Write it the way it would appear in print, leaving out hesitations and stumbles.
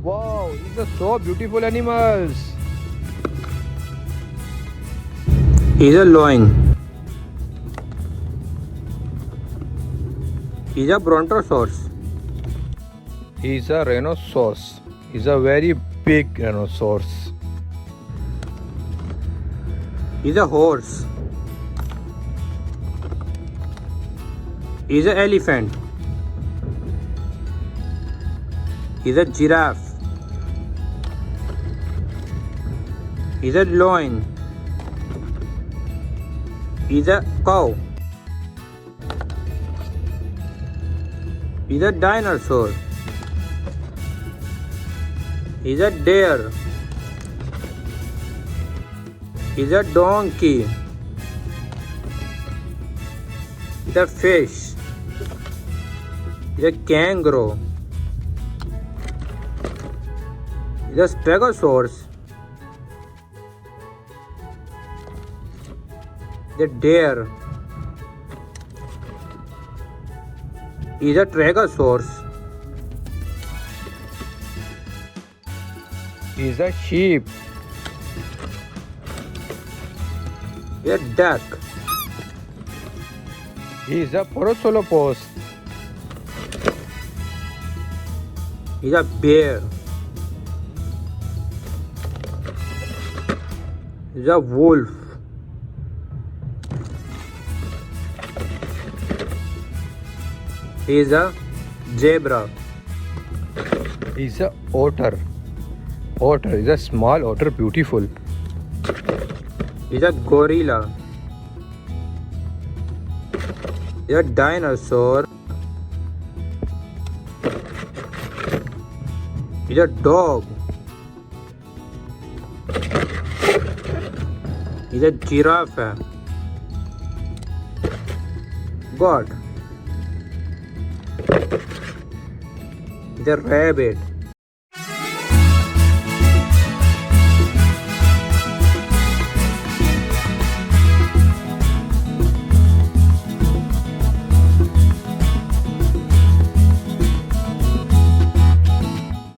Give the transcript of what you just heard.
Wow, these are so beautiful animals. He's a lion. He's a brontosaurus. He's a rhinoceros. He's a very big rhinoceros. He's a horse. He's an elephant. He's a giraffe. He's a lion. He's a cow. He's a dinosaur. He's a deer. He's a donkey. He's a fish. He's a kangaroo. He's a stegosaurus. The deer. Is a tragosaurus. He's a sheep. A duck. He's a Parasaurolophus. Is a bear. Is a wolf. He is a zebra. He's a otter. Otter is a small otter, beautiful. He is a gorilla. He is a dinosaur. He is a dog. He is a giraffe. God. He's a rabbit.